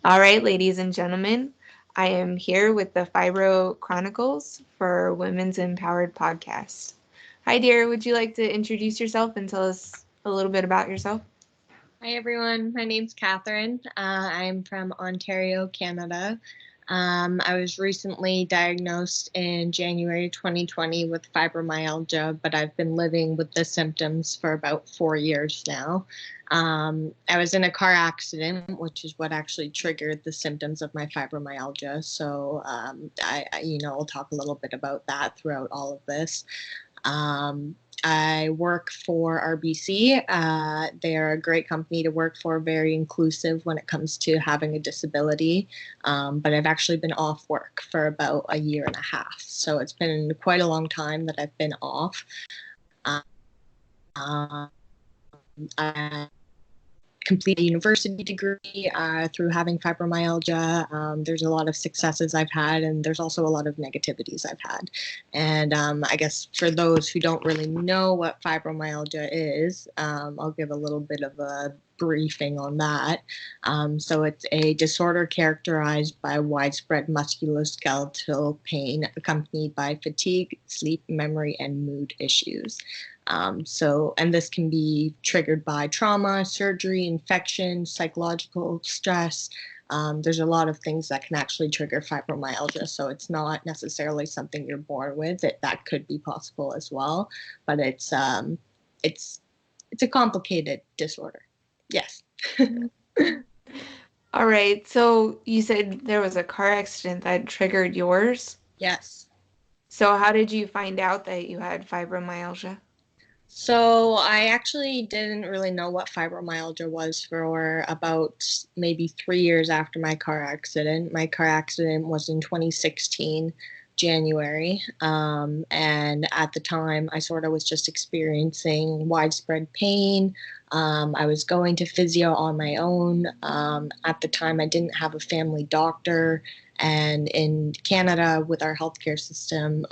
All right, ladies and gentlemen, I am here with the Fibro Chronicles for Women's Empowered Podcast. Hi, dear. Would you like to introduce yourself and tell us a little bit about yourself? Hi, everyone. My name's Catherine. I'm from Ontario, Canada. I was recently diagnosed in January 2020 with fibromyalgia, but I've been living with the symptoms for about 4 years now. I was in a car accident, which is what actually triggered the symptoms of my fibromyalgia. So I'll talk a little bit about that throughout all of this. Um, I work for RBC. They are a great company to work for, very inclusive when it comes to having a disability. But I've actually been off work for about a year and a half. So it's been quite a long time that I've been off. I complete a university degree through having fibromyalgia. There's a lot of successes I've had, and there's also a lot of negativities I've had. And I guess for those who don't really know what fibromyalgia is, I'll give a little bit of a briefing on that. So it's a disorder characterized by widespread musculoskeletal pain accompanied by fatigue, sleep, memory, and mood issues. And this can be triggered by trauma, surgery, infection, psychological stress. There's a lot of things that can actually trigger fibromyalgia. So it's not necessarily something you're born with. That could be possible as well, but it's a complicated disorder. Yes. All right. So you said there was a car accident that triggered yours. Yes. So how did you find out that you had fibromyalgia? So I actually didn't really know what fibromyalgia was for about maybe 3 years after my car accident. My car accident was in 2016, January. And at the time, I sort of was just experiencing widespread pain. I was going to physio on my own. At the time, I didn't have a family doctor. And in Canada, with our healthcare system,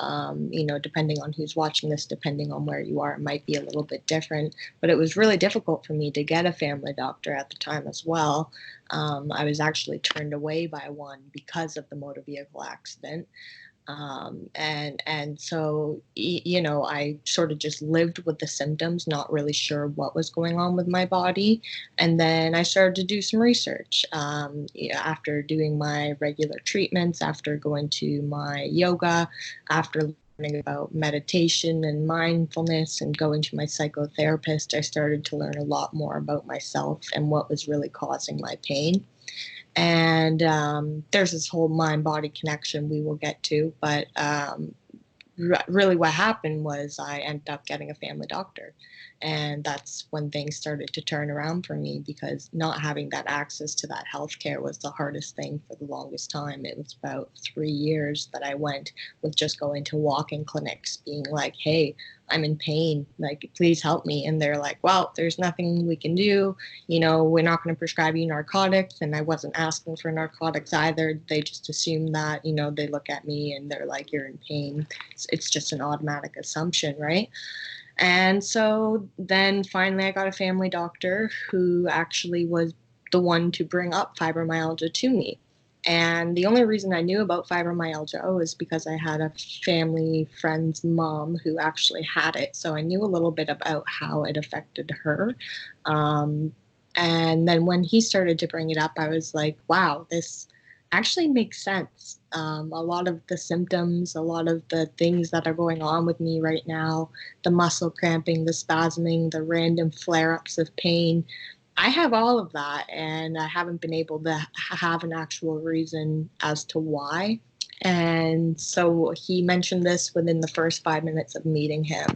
depending on who's watching this, depending on where you are, it might be a little bit different. But it was really difficult for me to get a family doctor at the time as well. I was actually turned away by one because of the motor vehicle accident. And so I sort of just lived with the symptoms, not really sure what was going on with my body. And then I started to do some research. After doing my regular treatments, after going to my yoga, after learning about meditation and mindfulness and going to my psychotherapist, I started to learn a lot more about myself and what was really causing my pain. And there's this whole mind body connection we will get to. But really, what happened was I ended up getting a family doctor. And that's when things started to turn around for me, because not having that access to that healthcare was the hardest thing for the longest time. It was about 3 years that I went with just going to walk-in clinics, being like, hey, I'm in pain, like, please help me. And they're like, well, there's nothing we can do. We're not going to prescribe you narcotics. And I wasn't asking for narcotics either. They just assume that, they look at me and they're like, you're in pain. It's just an automatic assumption, right? And so then finally I got a family doctor who actually was the one to bring up fibromyalgia to me. And the only reason I knew about fibromyalgia was because I had a family friend's mom who actually had it. So I knew a little bit about how it affected her. Um, and then when he started to bring it up, I was like, wow, this actually makes sense. A lot of the symptoms, a lot of the things that are going on with me right now, the muscle cramping, the spasming, the random flare ups of pain, I have all of that, and I haven't been able to have an actual reason as to why. And so he mentioned this within the first 5 minutes of meeting him.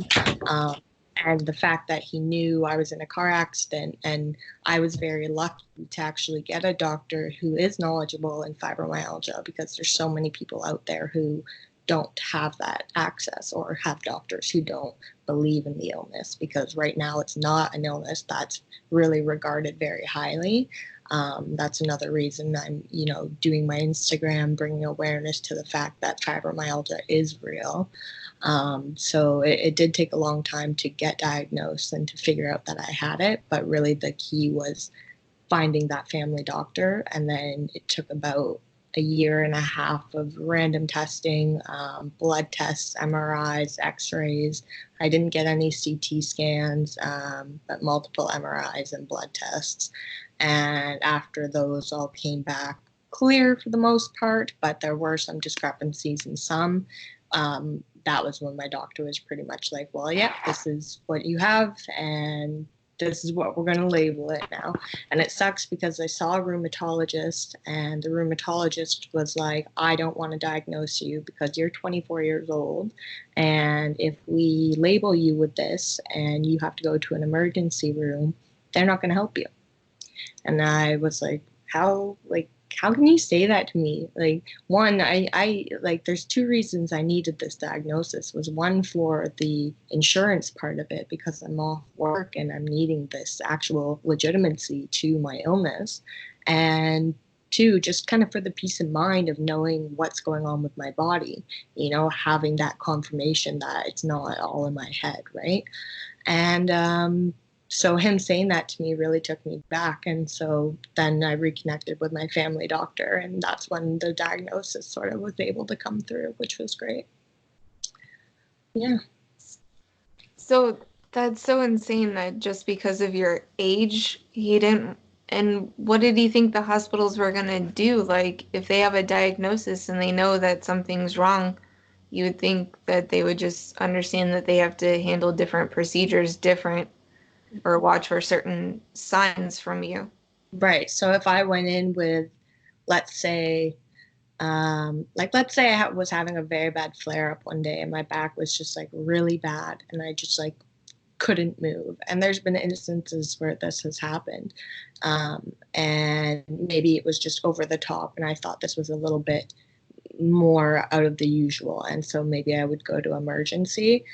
Um, and the fact that he knew I was in a car accident, and I was very lucky to actually get a doctor who is knowledgeable in fibromyalgia, because there's so many people out there who don't have that access, or have doctors who don't believe in the illness, because right now it's not an illness that's really regarded very highly. That's another reason I'm, doing my Instagram, bringing awareness to the fact that fibromyalgia is real. So it did take a long time to get diagnosed and to figure out that I had it, but really the key was finding that family doctor. And then it took about a year and a half of random testing, blood tests, MRIs, x-rays. I didn't get any CT scans, but multiple MRIs and blood tests. And after those all came back clear for the most part, but there were some discrepancies in some. That was when my doctor was pretty much like, well, yeah, this is what you have, and this is what we're going to label it now. And it sucks because I saw a rheumatologist, and the rheumatologist was like, I don't want to diagnose you because you're 24 years old. And if we label you with this and you have to go to an emergency room, they're not going to help you. And I was like, how can you say that to me? Like, one, I like, there's two reasons I needed this diagnosis. Was one for the insurance part of it, because I'm off work and I'm needing this actual legitimacy to my illness. And two, just kind of for the peace of mind of knowing what's going on with my body, having that confirmation that it's not all in my head, right? And so him saying that to me really took me back. And so then I reconnected with my family doctor, and that's when the diagnosis sort of was able to come through, which was great. Yeah. So that's so insane that just because of your age, he didn't. And what did he think the hospitals were going to do? Like, if they have a diagnosis and they know that something's wrong, you would think that they would just understand that they have to handle different procedures different or watch for certain signs from you. Right. So if I went in with, let's say, let's say I was having a very bad flare up one day and my back was just like really bad and I just like couldn't move. And there's been instances where this has happened. And maybe it was just over the top and I thought this was a little bit more out of the usual. And so maybe I would go to emergency.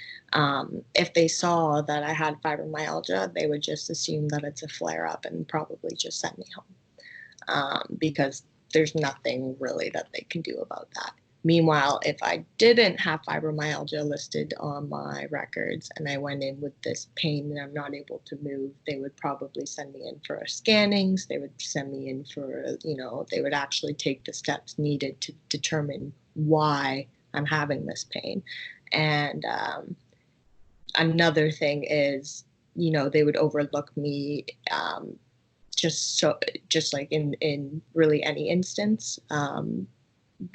If they saw that I had fibromyalgia, they would just assume that it's a flare up and probably just send me home, because there's nothing really that they can do about that. Meanwhile, if I didn't have fibromyalgia listed on my records and I went in with this pain and I'm not able to move, they would probably send me in for scannings. They would send me in for, they would actually take the steps needed to determine why I'm having this pain. And another thing is, they would overlook me just like in really any instance.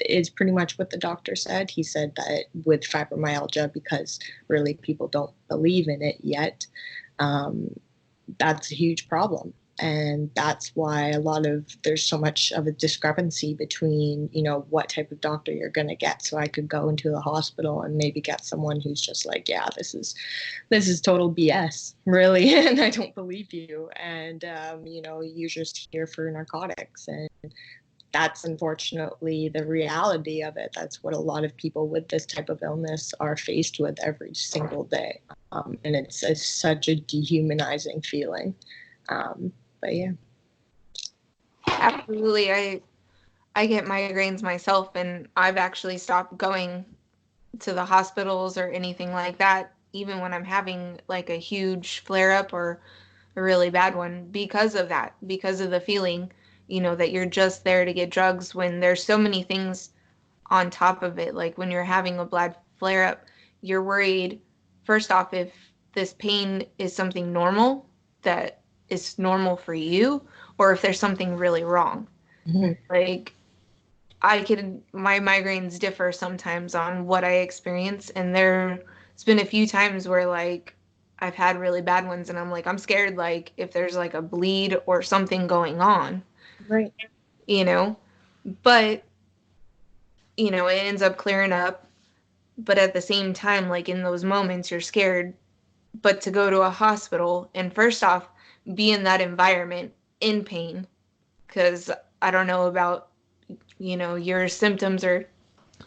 Is pretty much what the doctor said. He said that with fibromyalgia, because really people don't believe in it yet, that's a huge problem. And that's why there's so much of a discrepancy between, what type of doctor you're going to get. So I could go into the hospital and maybe get someone who's just like, yeah, this is total BS, really. And I don't believe you. And, you're just here for narcotics. And that's unfortunately the reality of it. That's what a lot of people with this type of illness are faced with every single day. And it's such a dehumanizing feeling. But yeah. Absolutely. I get migraines myself, and I've actually stopped going to the hospitals or anything like that, even when I'm having like a huge flare up or a really bad one, because of that, because of the feeling, that you're just there to get drugs when there's so many things on top of it. Like when you're having a bad flare up, you're worried, first off, if this pain is something normal that is normal for you, or if there's something really wrong. Mm-hmm. Like, my migraines differ sometimes on what I experience, and there's been a few times where like I've had really bad ones and I'm like, I'm scared, like if there's like a bleed or something going on, Right. you know, but it ends up clearing up. But at the same time, like in those moments, you're scared. But to go to a hospital and first off, be in that environment in pain, because I don't know about, your symptoms or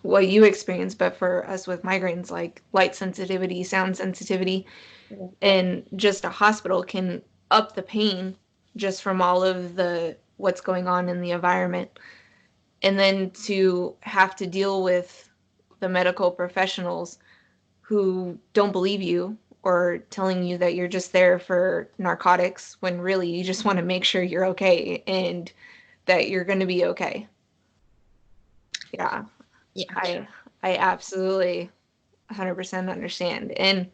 what you experience, but for us with migraines, like light sensitivity, sound sensitivity, Yeah. and just a hospital can up the pain just from all of the what's going on in the environment. And then to have to deal with the medical professionals who don't believe you or telling you that you're just there for narcotics when really you just want to make sure you're okay and that you're going to be okay. Yeah, Yeah. I I absolutely 100% understand. And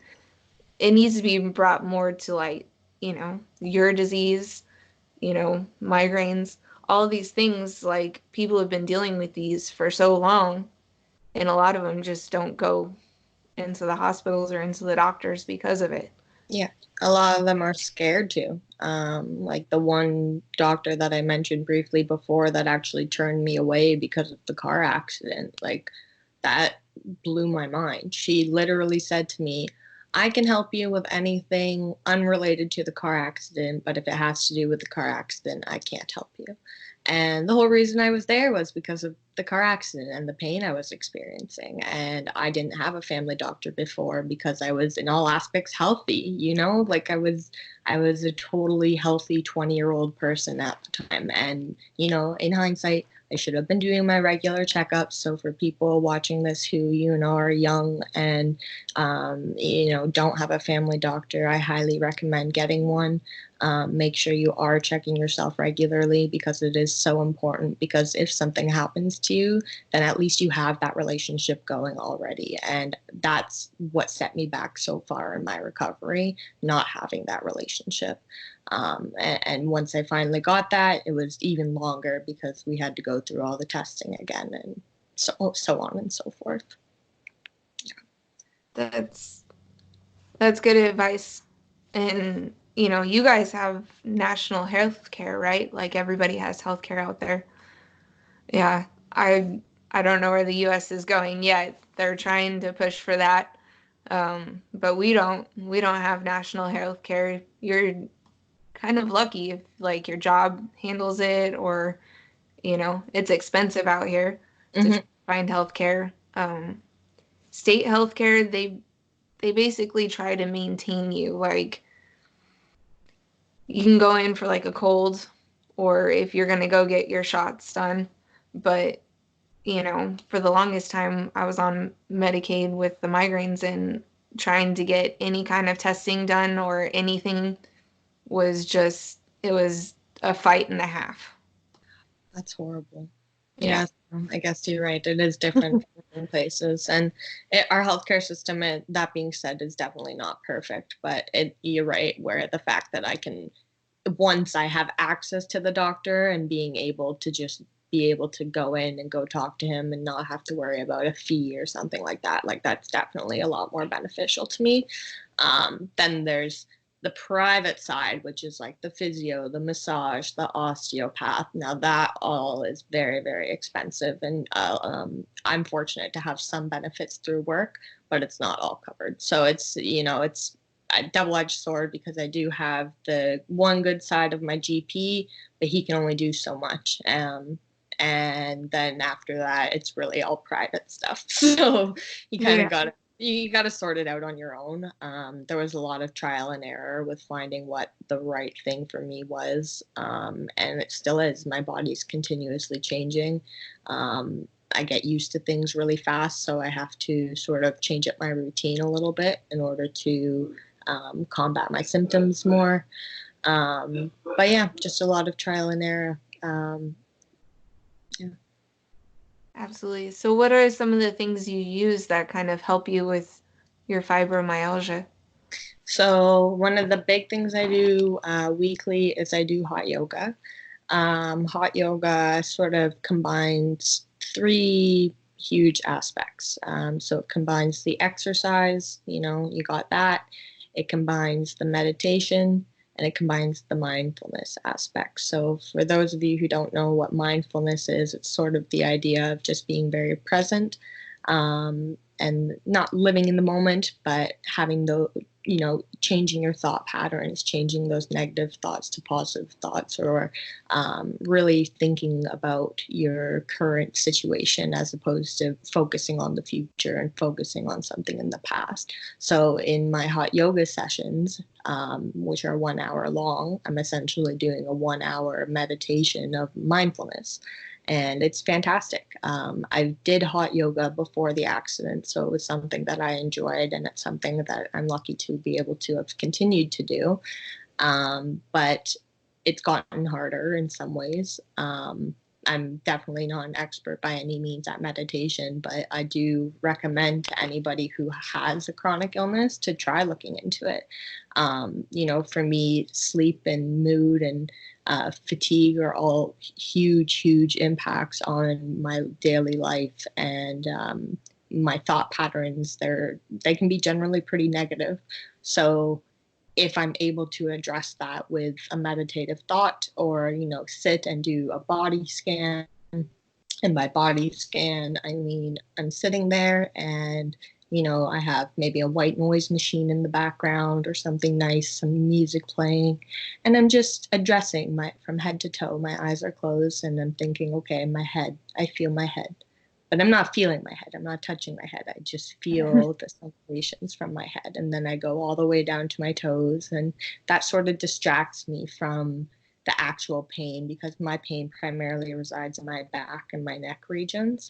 it needs to be brought more to light, your disease, migraines, all these things, like people have been dealing with these for so long, and a lot of them just don't go into the hospitals or into the doctors because of it. Yeah, a lot of them are scared to. Like the one doctor that I mentioned briefly before that actually turned me away because of the car accident. Like that blew my mind. She literally said to me, I can help you with anything unrelated to the car accident, but if it has to do with the car accident, I can't help you. And the whole reason I was there was because of the car accident and the pain I was experiencing. And I didn't have a family doctor before because I was in all aspects healthy, like I was a totally healthy 20-year-old person at the time. And, in hindsight, I should have been doing my regular checkups. So for people watching this who, are young and, don't have a family doctor, I highly recommend getting one. Make sure you are checking yourself regularly because it is so important. Because if something happens to you, then at least you have that relationship going already. And that's what set me back so far in my recovery, not having that relationship. And once I finally got that, it was even longer because we had to go through all the testing again and so on and so forth. That's that's good advice. And you guys have national health care, right? Like everybody has health care out there. Yeah, I don't know where the US is going yet. They're trying to push for that. But we don't have national health care. You're kind of lucky if like your job handles it, or it's expensive out here to Mm-hmm. find health care. State health care, they basically try to maintain you. Like you can go in for like a cold, or if you're gonna go get your shots done. But for the longest time, I was on Medicaid with the migraines, and trying to get any kind of testing done or anything it was a fight and a half. That's horrible. Yeah. Yeah, I guess you're right. It is different from different places, and our healthcare system, that being said, is definitely not perfect. But you're right, where the fact that I can, once I have access to the doctor and being able to just be able to go in and go talk to him and not have to worry about a fee or something like that's definitely a lot more beneficial to me. Then there's the private side, which is like the physio, the massage, the osteopath. Now that all is very, very expensive, and I'm fortunate to have some benefits through work, but it's not all covered. So it's a double-edged sword because I do have the one good side of my GP, but he can only do so much. And then after that, it's really all private stuff. So you kind of Yeah. got to sort it out on your own. There was a lot of trial and error with finding what the right thing for me was, and it still is. My body's continuously changing. I get used to things really fast, so I have to sort of change up my routine a little bit in order to combat my symptoms more. But yeah, just a lot of trial and error. Yeah. Absolutely. So what are some of the things you use that kind of help you with your fibromyalgia? So one of the big things I do weekly is I do hot yoga. Hot yoga sort of combines three huge aspects. So it combines the exercise, you got that. It combines the meditation, and it combines the mindfulness aspect. So for those of you who don't know what mindfulness is, it's sort of the idea of just being very present, and not living in the moment, but having the changing your thought patterns, changing those negative thoughts to positive thoughts, or really thinking about your current situation as opposed to focusing on the future and focusing on something in the past. So in my hot yoga sessions, which are 1 hour long, I'm essentially doing a 1 hour meditation of mindfulness. and it's fantastic. I did hot yoga before the accident, so it was something that I enjoyed, and it's something that I'm lucky to be able to have continued to do. But it's gotten harder in some ways. I'm definitely not an expert by any means at meditation, but I do recommend to anybody who has a chronic illness to try looking into it. For me, sleep and mood and fatigue are all huge, huge impacts on my daily life, and my thought patterns. They can be generally pretty negative. So if I'm able to address that with a meditative thought, or, sit and do a body scan. And by body scan, I mean, I'm sitting there and, I have maybe a white noise machine in the background or something nice, some music playing, and I'm just addressing from head to toe. My eyes are closed and I'm thinking, okay, my head, I feel my head. But I'm not feeling my head. I'm not touching my head. I just feel the sensations from my head. And then I go all the way down to my toes. And that sort of distracts me from the actual pain, because my pain primarily resides in my back and my neck regions.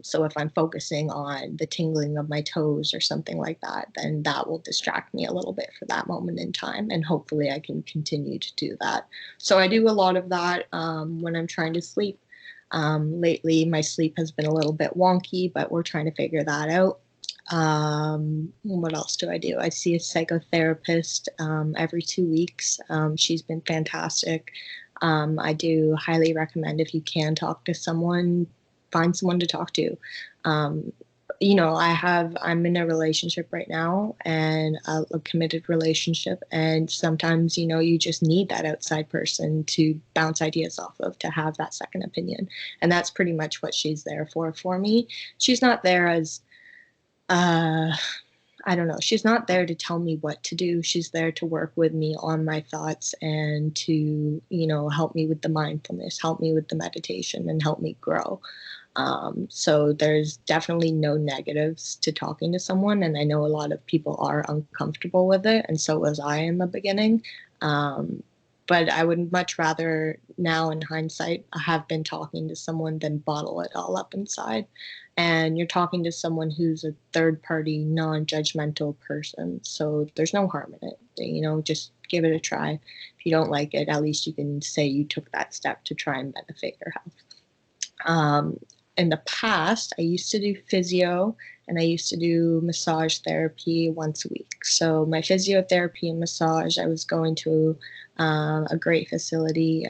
So if I'm focusing on the tingling of my toes or something like that, then that will distract me a little bit for that moment in time. And hopefully I can continue to do that. So I do a lot of that when I'm trying to sleep. Lately, my sleep has been a little bit wonky, but we're trying to figure that out. What else do? I see a psychotherapist every 2 weeks. She's been fantastic. I do highly recommend, if you can talk to someone, find someone to talk to. I'm in a relationship right now, and a committed relationship. And sometimes, you just need that outside person to bounce ideas off of, to have that second opinion. And that's pretty much what she's there for me. She's not there as, I don't know. She's not there to tell me what to do. She's there to work with me on my thoughts and to, help me with the mindfulness, help me with the meditation, and help me grow. So there's definitely no negatives to talking to someone. And I know a lot of people are uncomfortable with it. And so was I in the beginning. But I would much rather now, in hindsight, have been talking to someone than bottle it all up inside. And you're talking to someone who's a third party, non-judgmental person. So there's no harm in it. Just give it a try. If you don't like it, at least you can say you took that step to try and benefit your health. In the past, I used to do physio, and I used to do massage therapy once a week. So my physiotherapy and massage, I was going to a great facility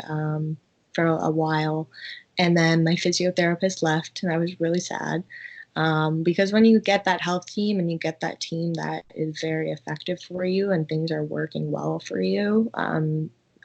for a while. And then my physiotherapist left, and I was really sad. Because when you get that health team and you get that team that is very effective for you and things are working well for you,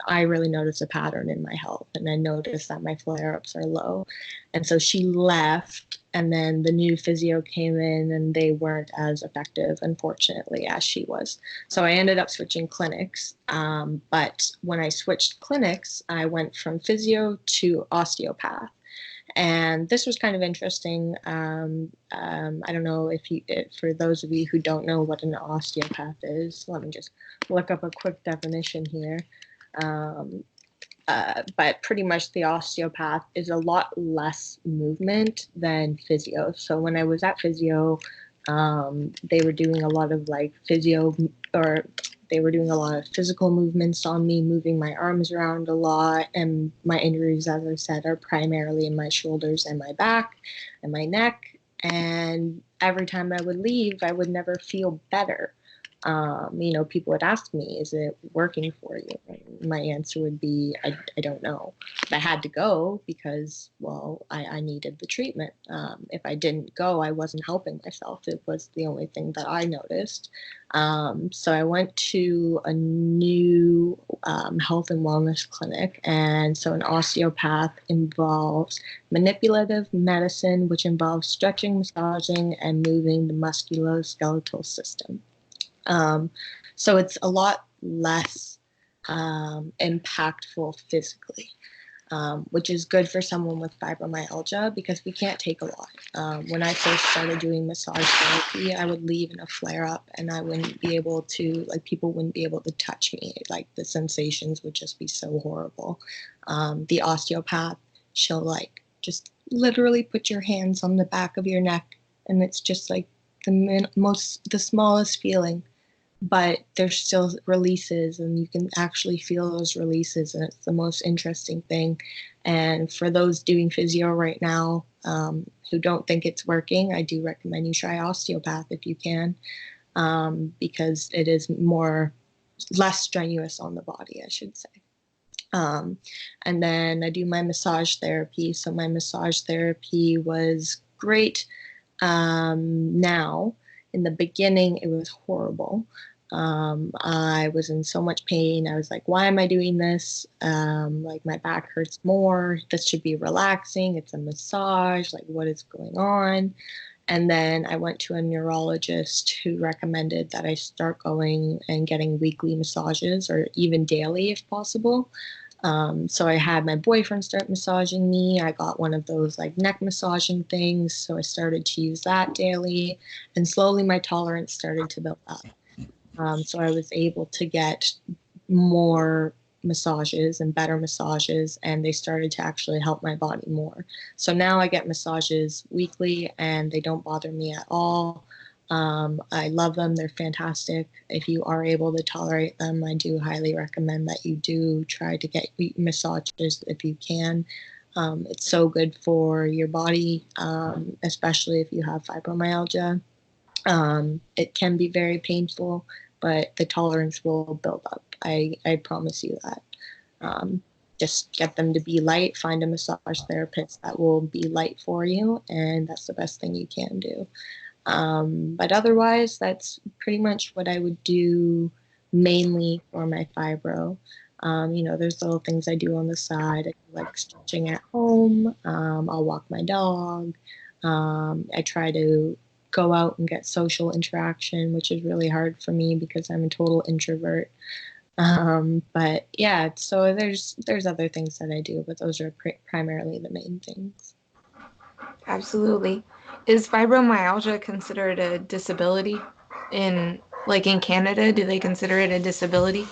I really notice a pattern in my health, and I notice that my flare-ups are low. And so she left, and then the new physio came in, and they weren't as effective, unfortunately, as she was. So I ended up switching clinics. But when I switched clinics, I went from physio to osteopath. And this was kind of interesting. I don't know for those of you who don't know what an osteopath is, let me just look up a quick definition here. But pretty much the osteopath is a lot less movement than physio. So when I was at physio, they were doing a lot of they were doing a lot of physical movements on me, moving my arms around a lot. And my injuries, as I said, are primarily in my shoulders and my back and my neck. And every time I would leave, I would never feel better. People would ask me, is it working for you? And my answer would be, I don't know. But I had to go because, well, I needed the treatment. If I didn't go, I wasn't helping myself. It was the only thing that I noticed. So I went to a new health and wellness clinic. And so an osteopath involves manipulative medicine, which involves stretching, massaging, and moving the musculoskeletal system. So it's a lot less impactful physically, which is good for someone with fibromyalgia because we can't take a lot. When I first started doing massage therapy, I would leave in a flare up, and I wouldn't be able to, people wouldn't be able to touch me. The sensations would just be so horrible. The osteopath, she'll just literally put your hands on the back of your neck, and it's just like the smallest feeling, but there's still releases, and you can actually feel those releases, and it's the most interesting thing. And for those doing physio right now, who don't think it's working, I do recommend you try osteopath if you can, because it is less strenuous on the body, I should say. Um, and then I do my massage therapy. So my massage therapy was great. Now, in the beginning, it was horrible. I was in so much pain. I was like, why am I doing this? Like, my back hurts more. This should be relaxing. It's a massage. Like, what is going on? And then I went to a neurologist who recommended that I start going and getting weekly massages, or even daily if possible. So I had my boyfriend start massaging me. I got one of those like neck massaging things. So I started to use that daily, and slowly my tolerance started to build up. So I was able to get more massages and better massages, and they started to actually help my body more. So now I get massages weekly, and they don't bother me at all. I love them. They're fantastic. If you are able to tolerate them, I do highly recommend that you do try to get massages if you can. It's so good for your body, especially if you have fibromyalgia. It can be very painful, but the tolerance will build up. I promise you that. Um, just get them to be light. Find a massage therapist that will be light for you, and that's the best thing you can do. But otherwise, that's pretty much what I would do mainly for my fibro. There's little things I do on the side. I do like stretching at home. I'll walk my dog. I try to go out and get social interaction, which is really hard for me because I'm a total introvert. But yeah, so there's other things that I do, but those are primarily the main things. Absolutely. Is fibromyalgia considered a disability in Canada? Do they consider it a disability?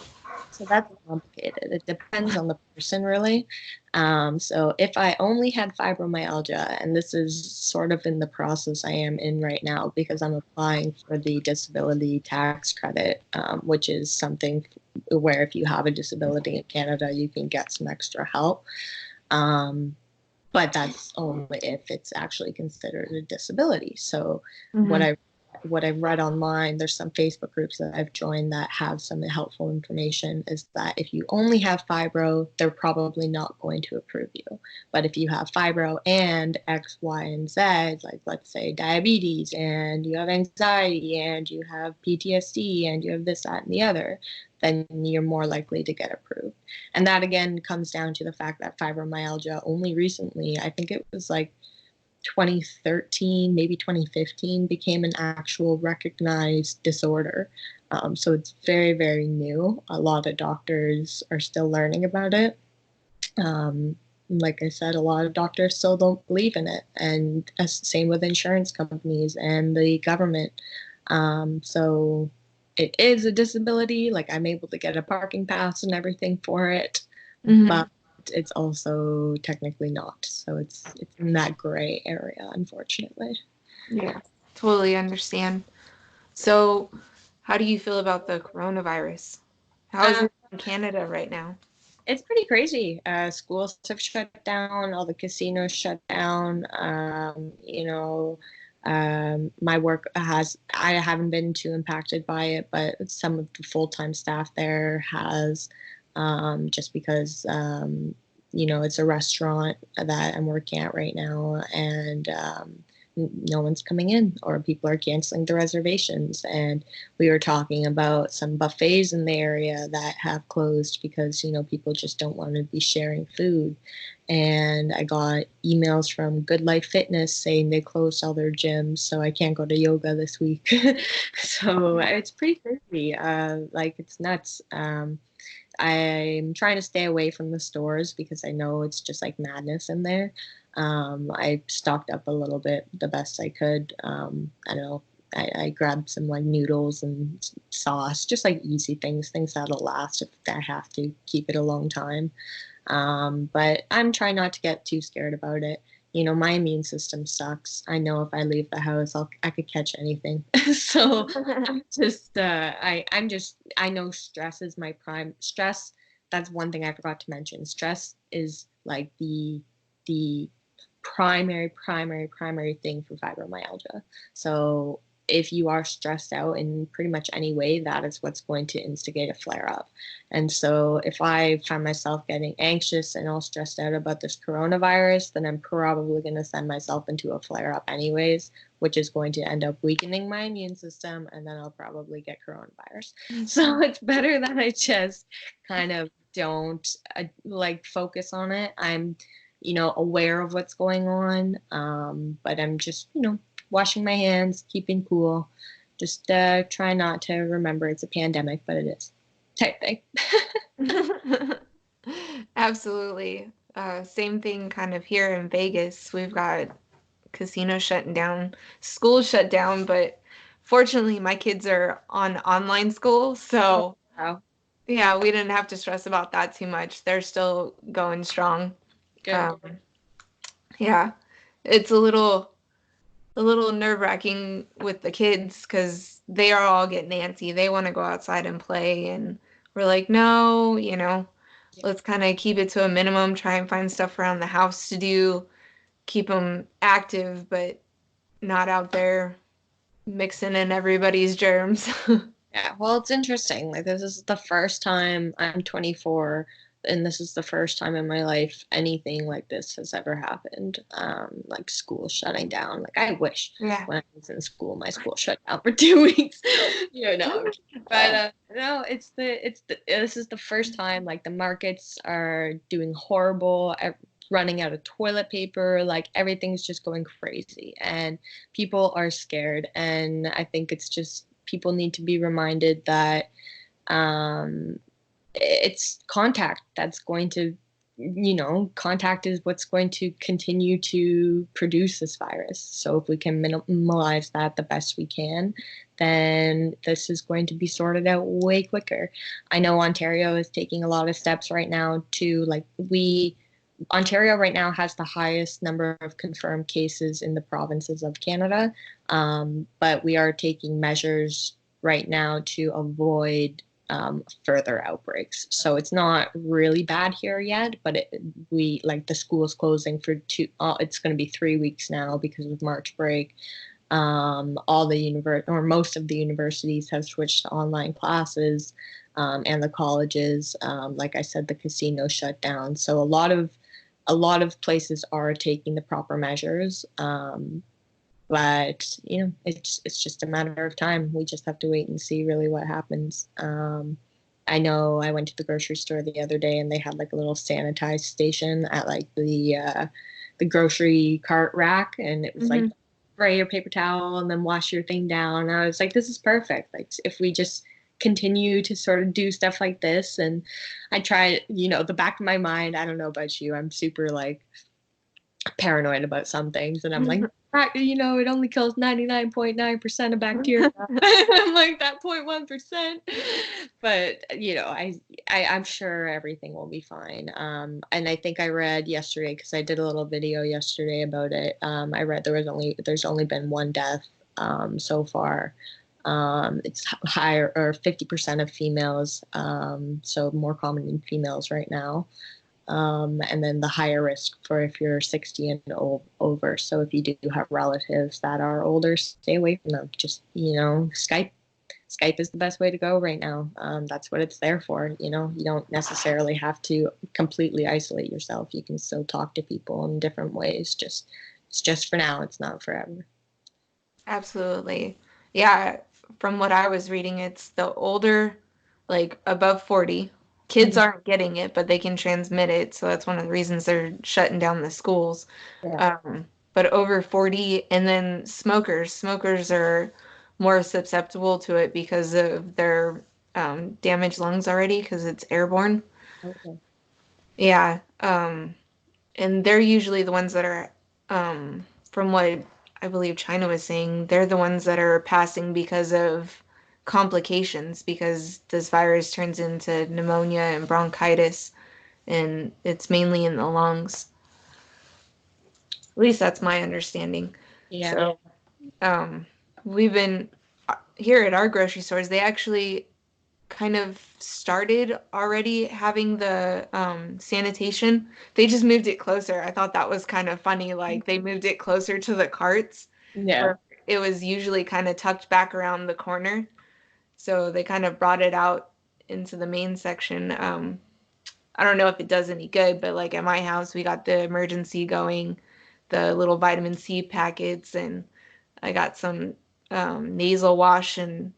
So that's complicated. It depends on the person, really. So if I only had fibromyalgia, and this is sort of in the process I am in right now because I'm applying for the disability tax credit, which is something where if you have a disability in Canada, you can get some extra help. But that's only if it's actually considered a disability. So what Mm-hmm. I what I've read online, there's some Facebook groups that I've joined that have some helpful information, is that if you only have fibro, they're probably not going to approve you. But if you have fibro and X, Y, and Z, like let's say diabetes, and you have anxiety, and you have PTSD, and you have this, that, and the other, then you're more likely to get approved. And that again comes down to the fact that fibromyalgia only recently, I think it was like 2013, maybe 2015, became an actual recognized disorder. So it's very, very new. A lot of doctors are still learning about it. Like I said, a lot of doctors still don't believe in it, and same with insurance companies and the government. So it is a disability. Like, I'm able to get a parking pass and everything for it, Mm-hmm. but it's also technically not. So it's in that gray area, unfortunately. Yeah, totally understand. So, how do you feel about the coronavirus? How is Um, it in Canada right now? it's pretty crazy. Schools have shut down, all the casinos shut down. My work I haven't been too impacted by it, but some of the full-time staff there has, just because, it's a restaurant that I'm working at right now, and no one's coming in, or people are canceling the reservations. And we were talking about some buffets in the area that have closed because, people just don't want to be sharing food. And I got emails from Good Life Fitness saying they closed all their gyms, so I can't go to yoga this week. So it's pretty crazy. Like, it's nuts. I'm trying to stay away from the stores because I know it's just like madness in there. I stocked up a little bit the best I could. I don't know. I grabbed some like noodles and sauce, just like easy things that'll last if I have to keep it a long time. But I'm trying not to get too scared about it. my immune system sucks. I know if I leave the house, I could catch anything. So I'm just, I know stress is my prime stress. That's one thing I forgot to mention. Stress is like the primary thing for fibromyalgia. So if you are stressed out in pretty much any way, that is what's going to instigate a flare up. And so if I find myself getting anxious and all stressed out about this coronavirus, then I'm probably going to send myself into a flare up anyways, which is going to end up weakening my immune system, and then I'll probably get coronavirus. So it's better that I just kind of don't like focus on it. I'm aware of what's going on. But I'm just, washing my hands, keeping cool, just try not to remember it's a pandemic, but it is type thing. Absolutely. Same thing kind of here in Vegas. We've got casinos shutting down, schools shut down, but fortunately my kids are on online school, so Wow. yeah, we didn't have to stress about that too much. They're still going strong. Good. Um, yeah, it's a little nerve-wracking with the kids because they are all getting antsy. They want to go outside and play, and we're like, no, let's kind of keep it to a minimum, try and find stuff around the house to do, keep them active, but not out there mixing in everybody's germs. Yeah, well, it's interesting. Like, this is the first time I'm 24, and this is the first time in my life anything like this has ever happened. Like school shutting down. Like, I wish Yeah. when I was in school, my school shut down for 2 weeks. No, but no, this is the first time like the markets are doing horrible. Running out of toilet paper, like everything's just going crazy, and people are scared. And I think it's just people need to be reminded that it's contact that's going to, contact is what's going to continue to produce this virus. So if we can minimize that the best we can, then this is going to be sorted out way quicker. I know Ontario is taking a lot of steps right now to Ontario right now has the highest number of confirmed cases in the provinces of Canada, but we are taking measures right now to avoid further outbreaks. So it's not really bad here yet, but the school's closing for it's going to be 3 weeks now because of March break. All the most of the universities have switched to online classes, and the colleges, like I said, the casino shut down. So a lot of places are taking the proper measures. But it's just a matter of time. We just have to wait and see really what happens. I know I went to the grocery store the other day and they had like a little sanitized station at like the grocery cart rack, and it was like spray your paper towel and then wash your thing down. And I was like, this is perfect. Like if we just continue to sort of do stuff like this, and I try, the back of my mind, I don't know about you, I'm super like paranoid about some things, and I'm like, it only kills 99.9% of bacteria. I'm like that 0.1%, but I'm sure everything will be fine. And I think I read yesterday, because I did a little video yesterday about it. I read there's only been one death so far. It's higher, or 50% of females, so more common in females right now. And then the higher risk for if you're 60 and over. So if you do have relatives that are older, stay away from them. Just, Skype. Skype is the best way to go right now. That's what it's there for. You don't necessarily have to completely isolate yourself. You can still talk to people in different ways. It's just for now. It's not forever. Absolutely. Yeah, from what I was reading, it's the older, like above 40. Kids Mhm. aren't getting it, but they can transmit it. So that's one of the reasons they're shutting down the schools. Yeah. But over 40, and then smokers. Smokers are more susceptible to it because of their damaged lungs already, because it's airborne. Okay. Yeah. And they're usually the ones that are, from what I believe China was saying, they're the ones that are passing because of complications, because this virus turns into pneumonia and bronchitis, and it's mainly in the lungs. least that's my understanding. Yeah. So, we've been here at our grocery stores. They actually kind of started already having the sanitation. They just moved it closer. I thought that was kind of funny. Like they moved it closer to the carts Yeah. where it was usually kind of tucked back around the corner. So they kind of brought it out into the main section. I don't know if it does any good, but like at my house, we got the emergency going, the little vitamin C packets, and I got some nasal wash and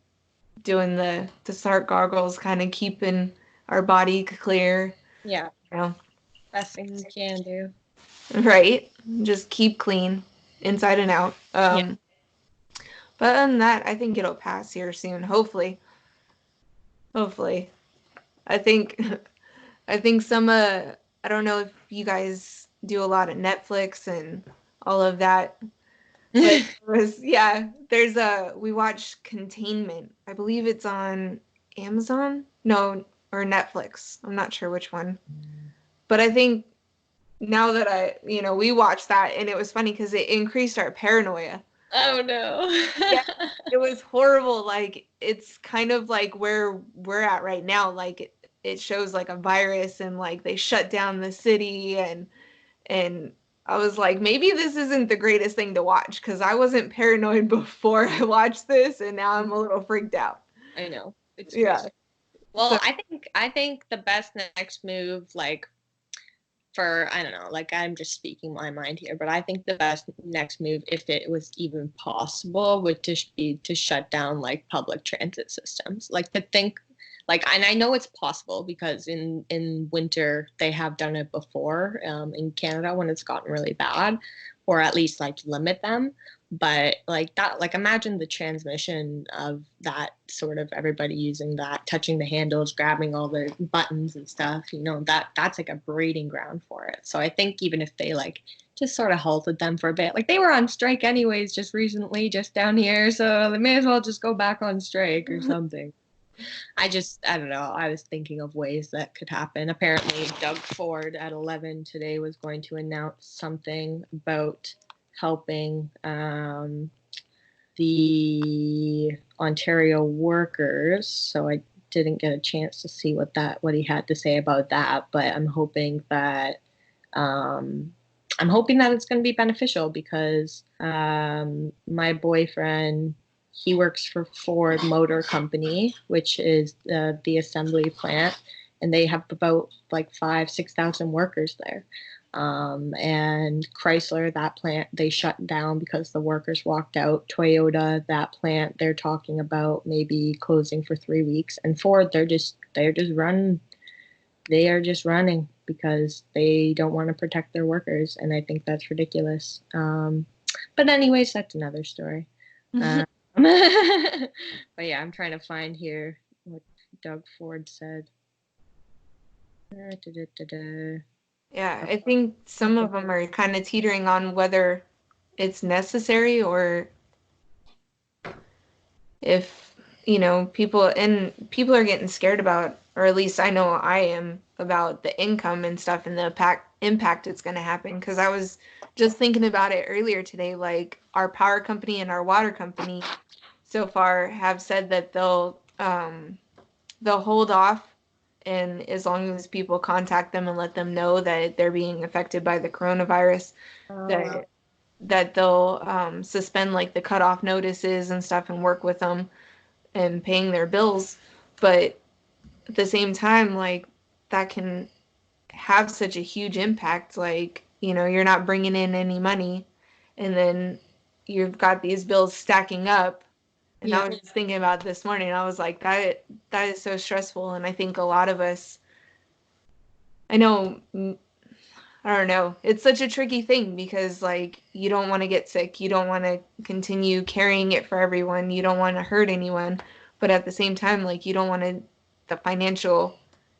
doing the start gargles, kind of keeping our body clear. Yeah. You know, Best thing you can do. right? Just keep clean inside and out. Yeah. But other than that, I think it'll pass here soon. Hopefully, hopefully. I think I think some I don't know if you guys do a lot of Netflix and all of that, but there's a we watched Containment. I believe it's on Amazon. No, or Netflix. I'm not sure which one. But I think now that we watched that and it was funny because it increased our paranoia. Oh no. Yeah, it was horrible. Like it's kind of like where we're at right now. Like it shows like a virus and like they shut down the city and I was like, maybe this isn't the greatest thing to watch because I wasn't paranoid before I watched this and now I'm a little freaked out. I know. It's Yeah. crazy. So Well, I think the best next move, like for I don't know, like I'm just speaking my mind here, but I think the best next move, if it was even possible, would just be to shut down like public transit systems. Like to think like and I know it's possible because in winter they have done it before in Canada when it's gotten really bad, or at least like limit them. But like that, like imagine the transmission of that sort of everybody using that, touching the handles, grabbing all the buttons and stuff, that's like a breeding ground for it. So I think even if they like just sort of halted them for a bit, like they were on strike anyways just recently, just down here, so they may as well just go back on strike or something. I don't know. I was thinking of ways that could happen. Apparently, Doug Ford at 11 today was going to announce something about helping the Ontario workers. So I didn't get a chance to see what he had to say about that. But I'm hoping that it's going to be beneficial because my boyfriend, he works for Ford Motor Company, which is the assembly plant, and they have about like 5,000-6,000 workers there. And Chrysler, that plant, they shut down because the workers walked out. Toyota, that plant, they're talking about maybe closing for 3 weeks. And Ford, they are just running because they don't want to protect their workers, and I think that's ridiculous. But anyways, that's another story. But yeah, I'm trying to find here what Doug Ford said. yeah, I think some of them are kind of teetering on whether it's necessary or if people are getting scared about, or at least I know I am, about the income and stuff and the impact it's going to happen, because I was just thinking about it earlier today. Like our power company and our water company so far have said that they'll hold off, and as long as people contact them and let them know that they're being affected by the coronavirus, that they'll suspend like the cutoff notices and stuff and work with them and paying their bills. But at the same time, like that can have such a huge impact. Like, you're not bringing in any money and then you've got these bills stacking up. And Yeah. I was just thinking about this morning. I was like, that is so stressful. And I think a lot of us, I know, I don't know. It's such a tricky thing because like you don't want to get sick. You don't want to continue carrying it for everyone. You don't want to hurt anyone. But at the same time, like you don't want the financial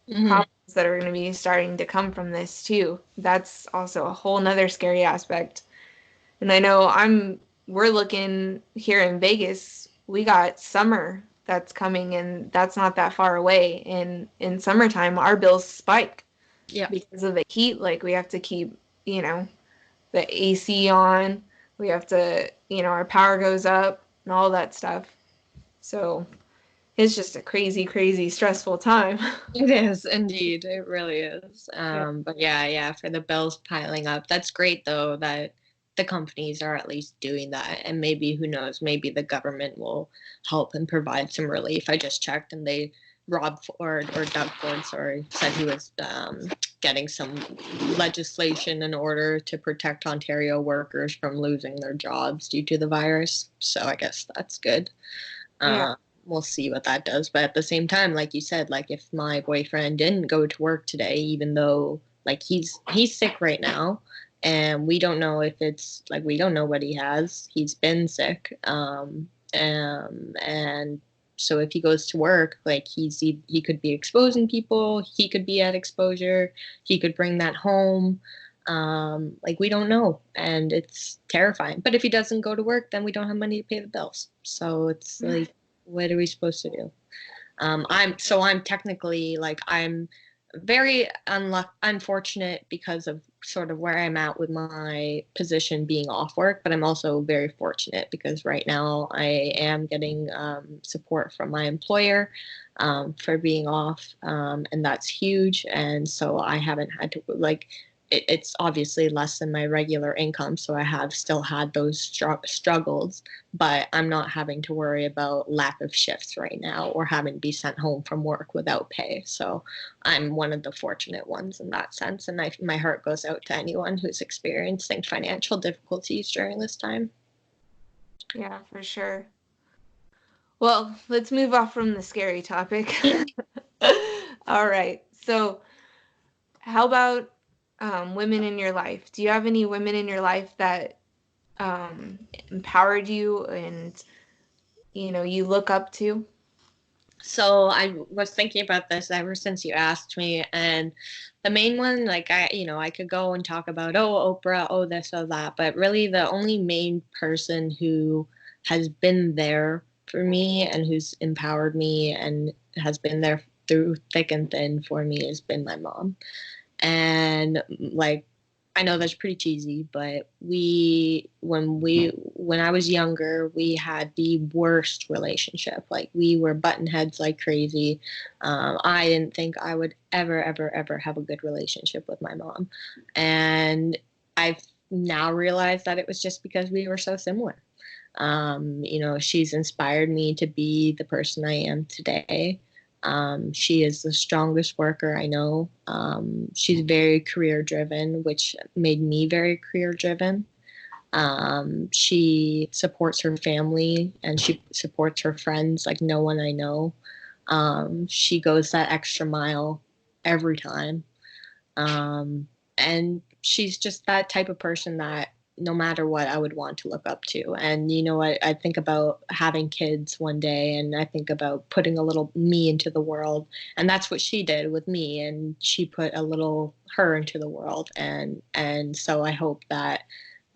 Mm-hmm. problems that are going to be starting to come from this too. That's also a whole nother scary aspect. And I know we're looking here in Vegas, we got summer that's coming and that's not that far away. And in summertime, our bills spike Yeah. because of the heat. Like we have to keep, you know, the AC on. We have to, our power goes up and all that stuff. So it's just a crazy, crazy, stressful time. It is indeed. It really is. Yeah. But yeah, for the bills piling up. That's great though that the companies are at least doing that. And maybe, who knows, maybe the government will help and provide some relief. I just checked and Rob Ford, or Doug Ford, sorry, said he was getting some legislation in order to protect Ontario workers from losing their jobs due to the virus. So I guess that's good. Yeah. We'll see what that does. But at the same time, like you said, like if my boyfriend didn't go to work today, even though like he's sick right now, and we don't know if it's like we don't know what he has. He's been sick, and so if he goes to work, like he could be exposing people. He could be at exposure. He could bring that home. Like we don't know, and it's terrifying. But if he doesn't go to work, then we don't have money to pay the bills. So it's like, what are we supposed to do? I'm technically like I'm very unfortunate because of sort of where I'm at with my position being off work, but I'm also very fortunate because right now I am getting support from my employer for being off, and that's huge. And so I haven't had to like it's obviously less than my regular income, so I have still had those struggles, but I'm not having to worry about lack of shifts right now or having to be sent home from work without pay. So I'm one of the fortunate ones in that sense, and my heart goes out to anyone who's experiencing financial difficulties during this time. Yeah, for sure. Well, let's move off from the scary topic. All right. So, how about women in your life? Do you have any women in your life that empowered you and you look up to? So I was thinking about this ever since you asked me, and the main one, like I could go and talk about, oh, Oprah, oh, this, oh, that, but really the only main person who has been there for me and who's empowered me and has been there through thick and thin for me has been my mom. And like I know that's pretty cheesy, but when I was younger, we had the worst relationship. Like we were button heads like crazy. I didn't think I would ever have a good relationship with my mom, and I've now realized that it was just because we were so similar. She's inspired me to be the person I am today. She is the strongest worker I know. She's very career driven, which made me very career driven. She supports her family and she supports her friends like no one I know. She goes that extra mile every time. And she's just that type of person that no matter what, I would want to look up to. And I think about having kids one day, and I think about putting a little me into the world, and that's what she did with me. And she put a little her into the world, and so I hope that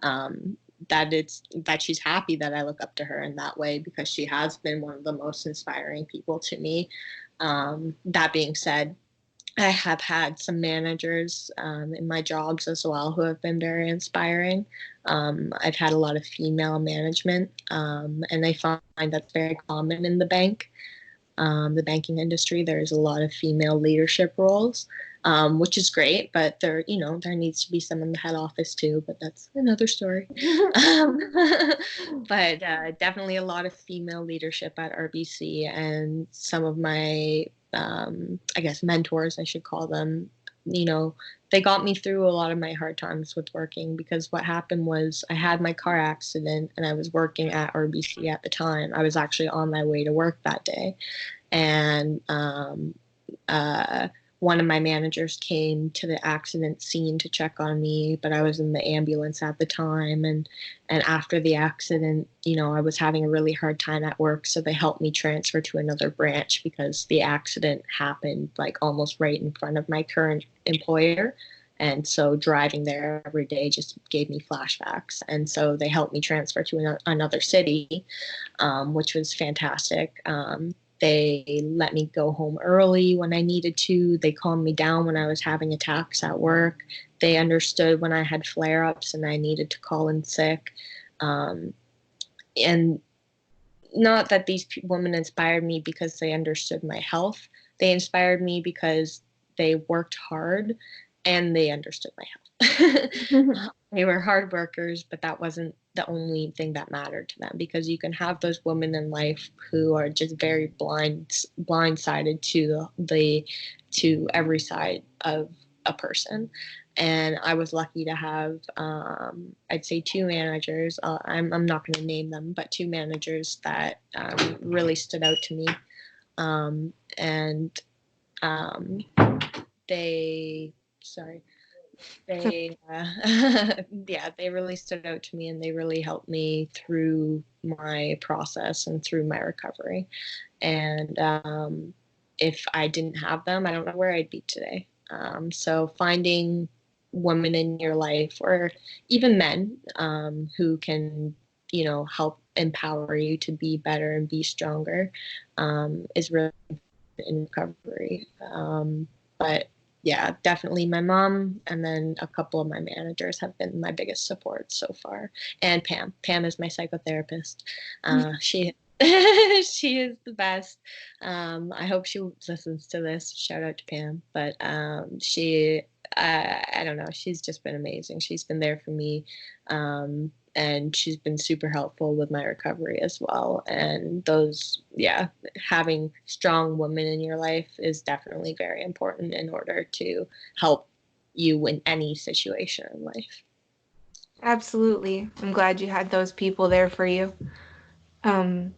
um, that she's happy that I look up to her in that way because she has been one of the most inspiring people to me. That being said, I have had some managers in my jobs as well who have been very inspiring. I've had a lot of female management, and I find that's very common in the banking industry. There's a lot of female leadership roles, which is great, but there needs to be some in the head office too, but that's another story. um, but definitely a lot of female leadership at RBC, and some of my, I guess, mentors, I should call them, they got me through a lot of my hard times with working, because what happened was I had my car accident and I was working at RBC at the time. I was actually on my way to work that day, and uh, one of my managers came to the accident scene to check on me, but I was in the ambulance at the time. And after the accident, I was having a really hard time at work, so they helped me transfer to another branch because the accident happened like almost right in front of my current employer. And so driving there every day just gave me flashbacks. And so they helped me transfer to another city, which was fantastic. They let me go home early when I needed to. They calmed me down when I was having attacks at work. They understood when I had flare-ups and I needed to call in sick. And not that these women inspired me because they understood my health. They inspired me because they worked hard and they understood my health. They were hard workers, but that wasn't the only thing that mattered to them, because you can have those women in life who are just very blindsided to every side of a person. And I was lucky to have, I'd say, two managers. I'm not going to name them, but two managers that really stood out to me. And they, sorry, they, yeah, they really stood out to me, and they really helped me through my process and through my recovery. And if I didn't have them, I don't know where I'd be today. So finding women in your life, or even men, who can, help empower you to be better and be stronger, is really in recovery. But yeah, definitely my mom, and then a couple of my managers have been my biggest support so far. And Pam. Pam is my psychotherapist. She she is the best. I hope she listens to this. Shout out to Pam. But I don't know. She's just been amazing. She's been there for me. And she's been super helpful with my recovery as well. And having strong women in your life is definitely very important in order to help you in any situation in life. Absolutely. I'm glad you had those people there for you.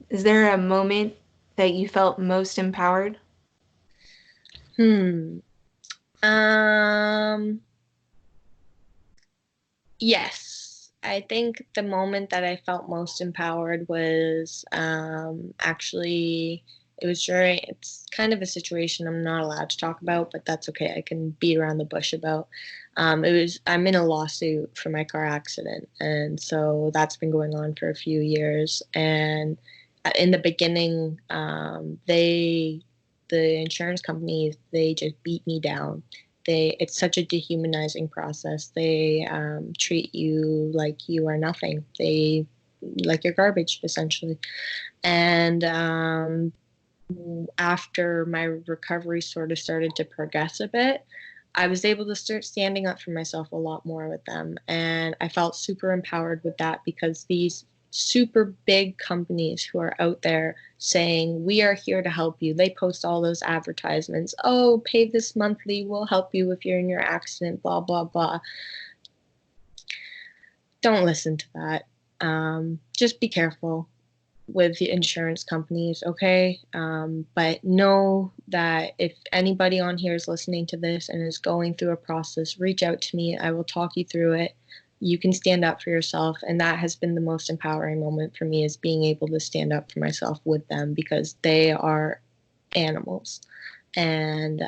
Is there a moment that you felt most empowered? Hmm. Um. Yes, I think the moment that I felt most empowered was actually, it was during, it's kind of a situation I'm not allowed to talk about, but that's okay. I can beat around the bush about. I'm in a lawsuit for my car accident. And so that's been going on for a few years. And in the beginning, the insurance companies, they just beat me down. It's such a dehumanizing process. They treat you like you are nothing. Like you're garbage, essentially. And after my recovery sort of started to progress a bit, I was able to start standing up for myself a lot more with them. And I felt super empowered with that, because these super big companies who are out there saying, we are here to help you. They post all those advertisements. Oh, pay this monthly. We'll help you if you're in your accident, blah, blah, blah. Don't listen to that. Just be careful with the insurance companies, okay? But know that if anybody on here is listening to this and is going through a process, reach out to me. I will talk you through it. You can stand up for yourself, and that has been the most empowering moment for me, is being able to stand up for myself with them, because they are animals, and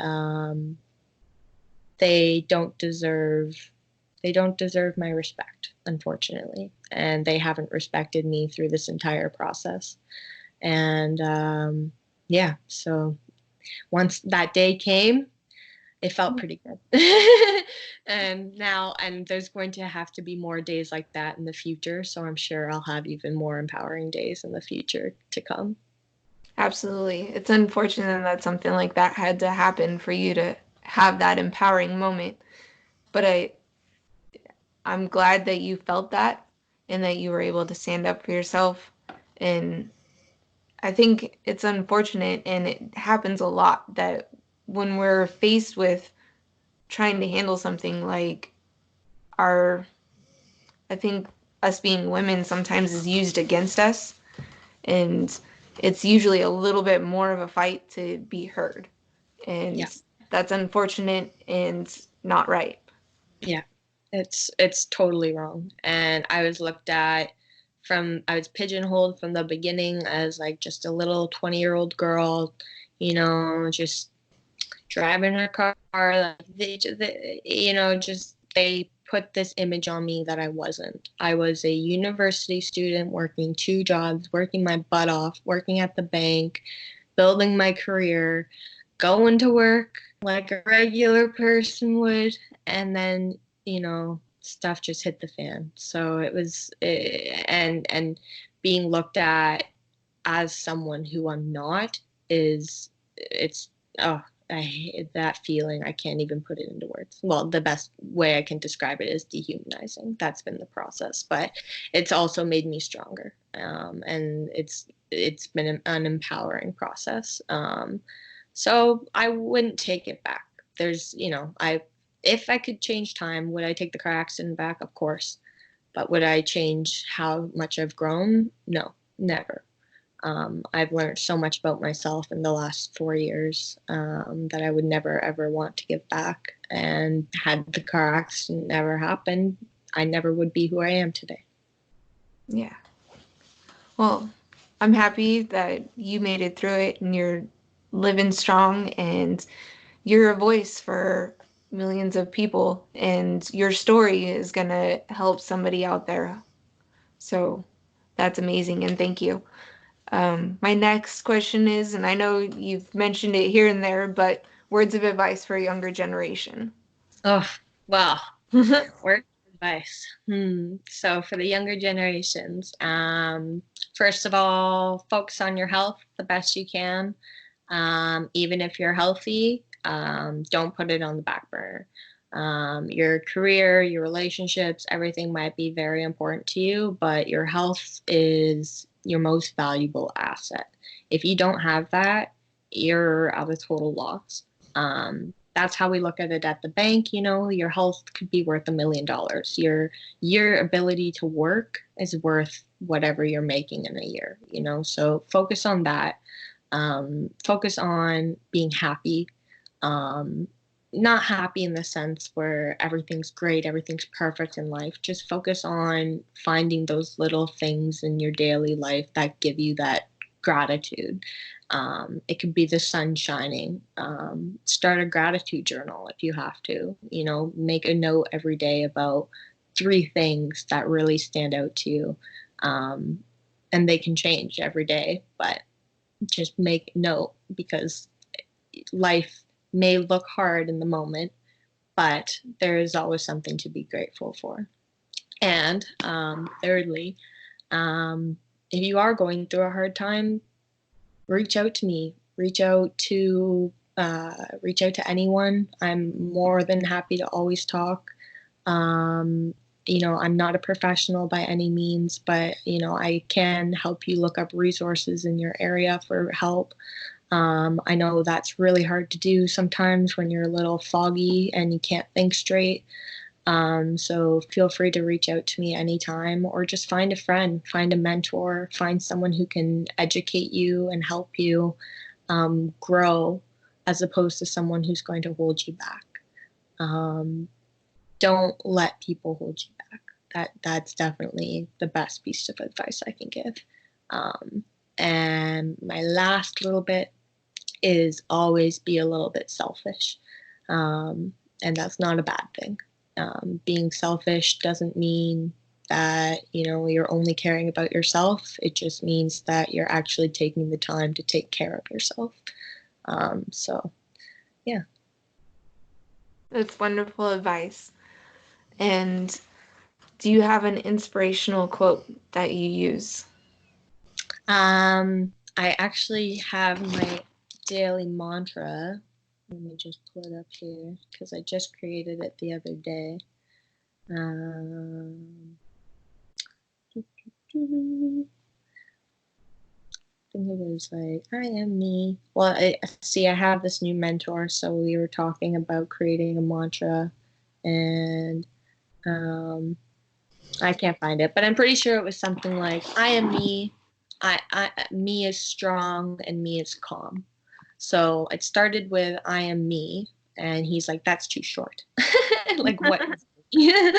they don't deserve my respect, unfortunately, and they haven't respected me through this entire process. And yeah, so once that day came, it felt pretty good. And there's going to have to be more days like that in the future, so I'm sure I'll have even more empowering days in the future to come. Absolutely. It's unfortunate that something like that had to happen for you to have that empowering moment. But I'm glad that you felt that and that you were able to stand up for yourself. And I think it's unfortunate, and it happens a lot, that when we're faced with trying to handle something like our, I think us being women sometimes is used against us. And it's usually a little bit more of a fight to be heard. And Yeah. that's unfortunate and not right. Yeah, it's totally wrong. And I was pigeonholed from the beginning as like just a little 20-year-old girl, just driving her car. Like they put this image on me that I wasn't. I was a university student working two jobs, working my butt off, working at the bank, building my career, going to work like a regular person would, and then, stuff just hit the fan. So it was, and being looked at as someone who I'm not it's, oh, I hate that feeling. I can't even put it into words. Well, the best way I can describe it is dehumanizing. That's been the process, but it's also made me stronger. And it's been an empowering process. So I wouldn't take it back. There's, if I could change time, would I take the car accident back? Of course. But would I change how much I've grown? No, never. I've learned so much about myself in the last 4 years that I would never, ever want to give back. And had the car accident never happened, I never would be who I am today. Yeah. Well, I'm happy that you made it through it and you're living strong and you're a voice for millions of people and your story is going to help somebody out there. So that's amazing and thank you. My next question is, and I know you've mentioned it here and there, but words of advice for a younger generation. Oh, well, word of advice. So for the younger generations, first of all, focus on your health the best you can. Even if you're healthy, don't put it on the back burner. Your career, your relationships, everything might be very important to you, but your health is your most valuable asset. If you don't have that, you're at a total loss. That's how we look at it at the bank. Your health could be worth $1 million. Your ability to work is worth whatever you're making in a year. So focus on that. Focus on being happy. Not happy in the sense where everything's great, everything's perfect in life. Just focus on finding those little things in your daily life that give you that gratitude. It could be the sun shining. Start a gratitude journal if you have to. Make a note every day about 3 things that really stand out to you. And they can change every day, but just make note, because life may look hard in the moment, but there is always something to be grateful for. And thirdly, if you are going through a hard time, reach out to me. Reach out to anyone. I'm more than happy to always talk. I'm not a professional by any means, but I can help you look up resources in your area for help. I know that's really hard to do sometimes when you're a little foggy and you can't think straight. So feel free to reach out to me anytime, or just find a friend, find a mentor, find someone who can educate you and help you grow, as opposed to someone who's going to hold you back. Don't let people hold you back. That's definitely the best piece of advice I can give. And my last little bit is always be a little bit selfish. And that's not a bad thing. Being selfish doesn't mean that you're only caring about yourself. It just means that you're actually taking the time to take care of yourself. So yeah. That's wonderful advice. And do you have an inspirational quote that you use? I actually have my daily mantra. Let me just pull it up here because I just created it the other day. I think it was like, I am me. Well, I have this new mentor, so we were talking about creating a mantra, and I can't find it, but I'm pretty sure it was something like, I am me. Me is strong and me is calm. So it started with I am me, and he's like, that's too short. Like, what is me?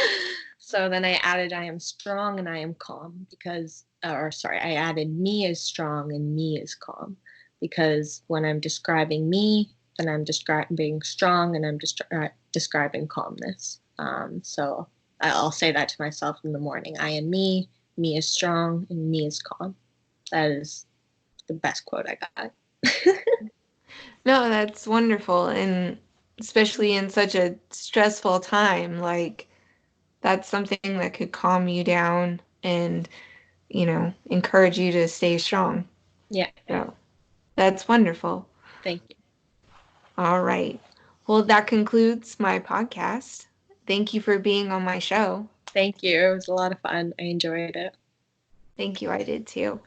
So then I added I am strong and I am calm, because, I added me is strong and me is calm, because when I'm describing me, then I'm describing strong and I'm describing calmness. So I'll say that to myself in the morning. I am me is strong, and me is calm. That is the best quote I got. No, that's wonderful. And especially in such a stressful time, like that's something that could calm you down and, encourage you to stay strong. Yeah, So that's wonderful. thank you. All right. Well, that concludes my podcast. Thank you for being on my show. Thank you. It was a lot of fun. I enjoyed it. Thank you. I did too.